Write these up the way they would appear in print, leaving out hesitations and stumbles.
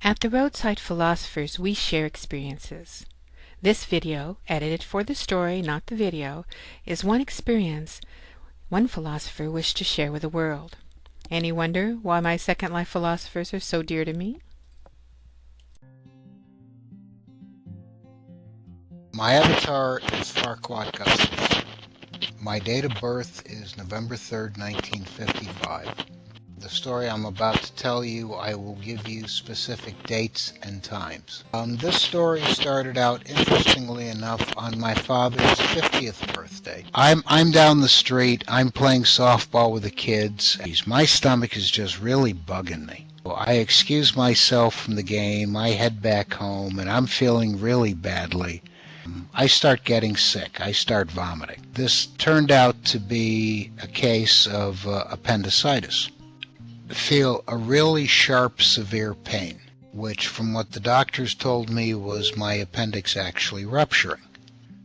At the Roadside Philosophers, we share experiences. This video, edited for the story, not the video, is one experience one philosopher wished to share with the world. Any wonder why my Second Life philosophers are so dear to me? My avatar is Farqot Gustafson. My date of birth is November 3rd, 1955. The story I'm about to tell you, I will give you specific dates and times. This story started out, interestingly enough, on my father's 50th birthday. I'm down the street, I'm playing softball with the kids. My stomach is just really bugging me. I excuse myself from the game, I head back home, and I'm feeling really badly. I start getting sick. I start vomiting. This turned out to be a case of appendicitis. I feel a really sharp, severe pain, which from what the doctors told me was my appendix actually rupturing.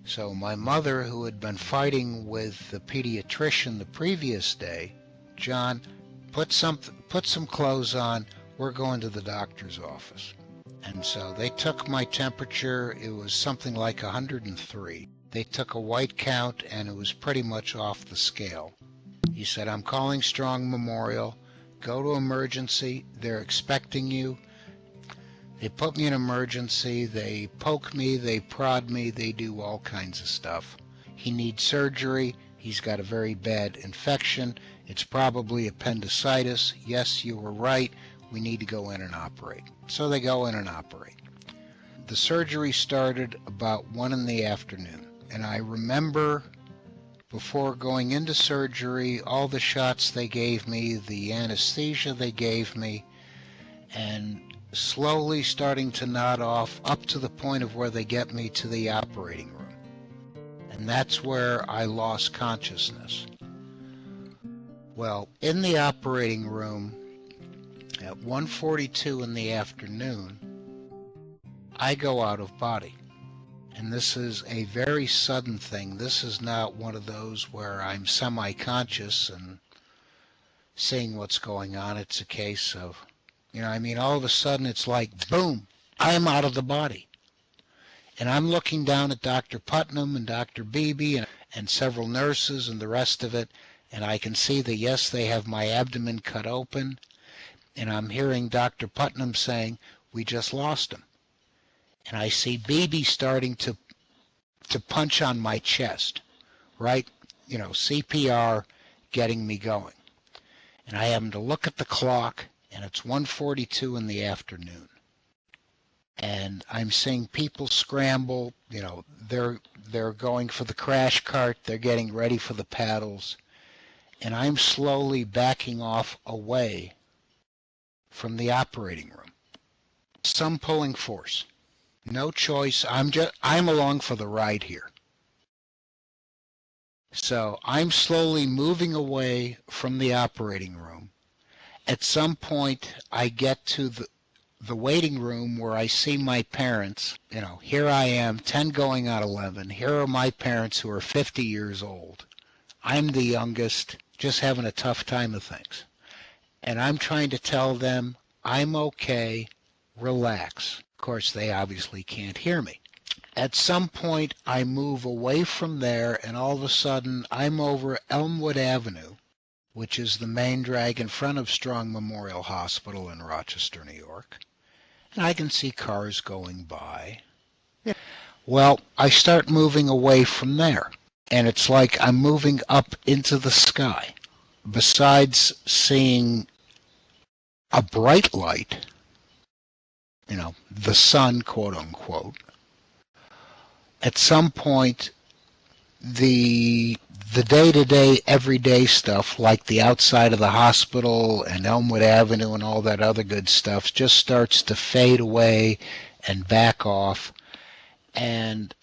So my mother, who had been fighting with the pediatrician the previous day, John, put some clothes on, we're going to the doctor's office. And so they took my temperature, it was something like 103. They took a white count and it was pretty much off the scale. He said, I'm calling Strong Memorial, go to emergency, they're expecting you. They put me in emergency, they poke me, they prod me, they do all kinds of stuff. He needs surgery, he's got a very bad infection, it's probably appendicitis, yes, you were right. We need to go in and operate. So they go in and operate. The surgery started about 1 in the afternoon. And I remember before going into surgery, all the shots they gave me, the anesthesia they gave me, and slowly starting to nod off up to the point of where they get me to the operating room. And that's where I lost consciousness. Well, in the operating room, at 1:42 in the afternoon, I go out of body. And this is a very sudden thing. This is not one of those where I'm semi-conscious and seeing what's going on. It's a case of, all of a sudden it's like, boom, I'm out of the body. And I'm looking down at Dr. Putnam and Dr. Beebe and several nurses and the rest of it, and I can see that, yes, they have my abdomen cut open. And I'm hearing Dr. Putnam saying, we just lost him. And I see Beebe starting to punch on my chest, right? CPR getting me going. And I happen to look at the clock, and it's 1:42 in the afternoon. And I'm seeing people scramble, they're going for the crash cart, they're getting ready for the paddles. And I'm slowly backing off away from the operating room. Some pulling force. No choice. I'm along for the ride here. So I'm slowly moving away from the operating room. At some point I get to the waiting room where I see my parents. Here I am, 10 going on 11. Here are my parents who are 50 years old. I'm the youngest, just having a tough time of things. And I'm trying to tell them, I'm okay, relax. Of course, they obviously can't hear me. At some point, I move away from there, and all of a sudden, I'm over Elmwood Avenue, which is the main drag in front of Strong Memorial Hospital in Rochester, New York. And I can see cars going by. Well, I start moving away from there, and it's like I'm moving up into the sky. Besides seeing a bright light, the sun, quote unquote, at some point the day-to-day, everyday stuff like the outside of the hospital and Elmwood Avenue and all that other good stuff just starts to fade away and back off. And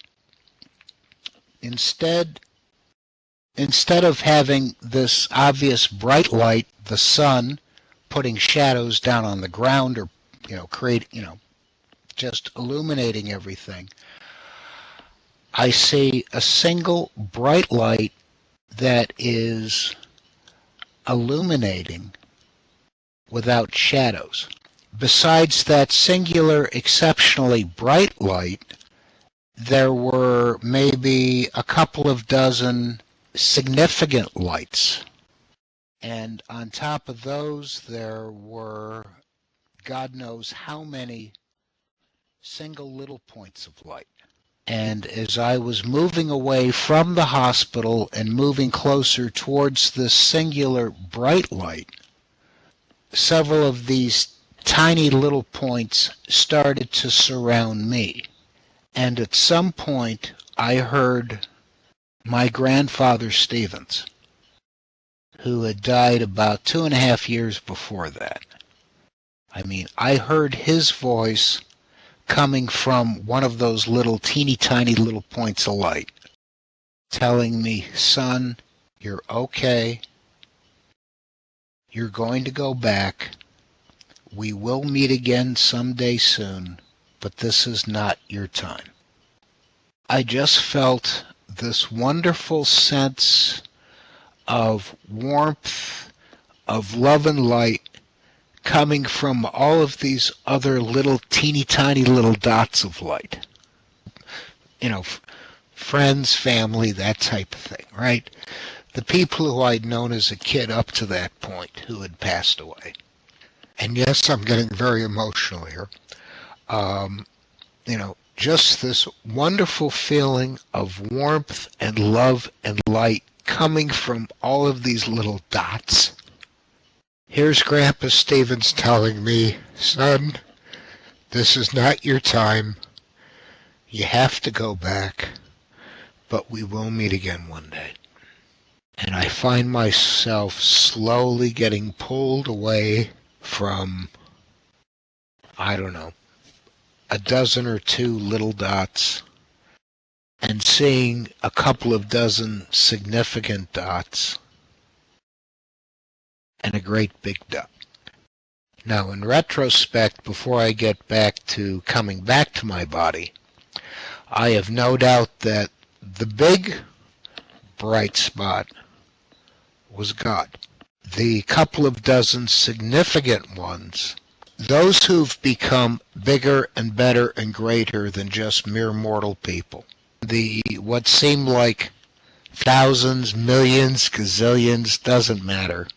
instead of having this obvious bright light, the sun, putting shadows down on the ground or, just illuminating everything, I see a single bright light that is illuminating without shadows. besides that singular, exceptionally bright light, there were maybe a couple of dozen significant lights. And on top of those, there were God knows how many single little points of light. And as I was moving away from the hospital and moving closer towards this singular bright light, several of these tiny little points started to surround me. And at some point, I heard my grandfather Stevens, who had died about 2.5 years before that. I mean, I heard his voice coming from one of those little teeny tiny little points of light, telling me, "Son, you're okay. You're going to go back. We will meet again someday soon, but this is not your time." I just felt this wonderful sense of warmth, of love and light coming from all of these other little teeny tiny little dots of light. You know, friends, family, that type of thing, right? The people who I'd known as a kid up to that point who had passed away. And yes, I'm getting very emotional here. Just this wonderful feeling of warmth and love and light coming from all of these little dots. Here's Grandpa Stevens telling me, "Son, this is not your time. You have to go back, but we will meet again one day." And I find myself slowly getting pulled away from, I don't know, a dozen or two little dots, and seeing a couple of dozen significant dots, and a great big dot. Now, in retrospect, before I get back to coming back to my body, I have no doubt that the big bright spot was God. The couple of dozen significant ones, those who've become bigger and better and greater than just mere mortal people. What seemed like thousands, millions, gazillions, doesn't matter,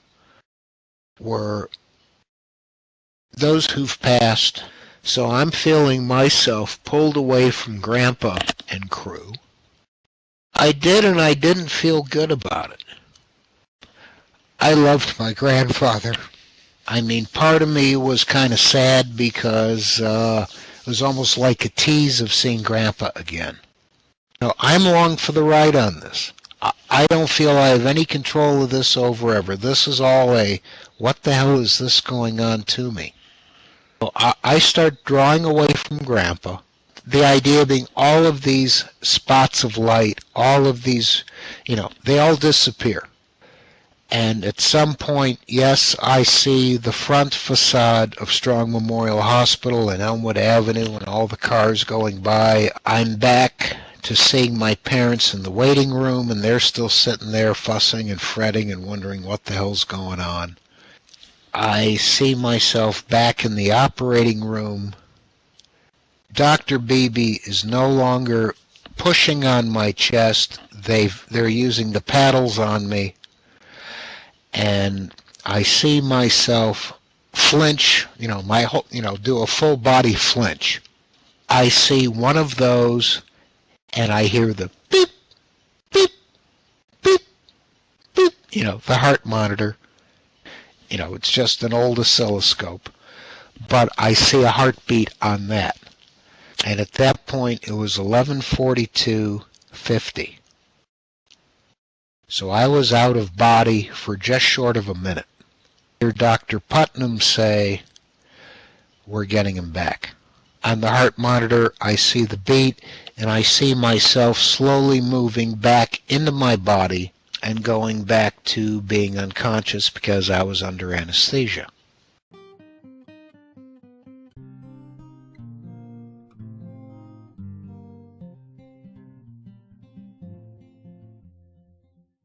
were those who've passed. So I'm feeling myself pulled away from Grandpa and crew. I did, and I didn't feel good about it. I loved my grandfather. I mean, part of me was kind of sad because it was almost like a tease of seeing Grandpa again. No, I'm along for the ride on this. I don't feel I have any control of this over ever. This is all what the hell is this going on to me? So I start drawing away from Grandpa. The idea being all of these spots of light, all of these, they all disappear. And at some point, yes, I see the front facade of Strong Memorial Hospital and Elmwood Avenue and all the cars going by. I'm back to seeing my parents in the waiting room, and they're still sitting there fussing and fretting and wondering what the hell's going on. I see myself back in the operating room. Dr. Beebe is no longer pushing on my chest. They're using the paddles on me. And I see myself flinch, do a full body flinch. I see one of those, and I hear the beep, beep, beep, beep, the heart monitor. It's just an old oscilloscope, but I see a heartbeat on that. And at that point, it was 11:42:50. So I was out of body for just short of a minute. I hear Dr. Putnam say, "We're getting him back." On the heart monitor, I see the beat, and I see myself slowly moving back into my body and going back to being unconscious because I was under anesthesia.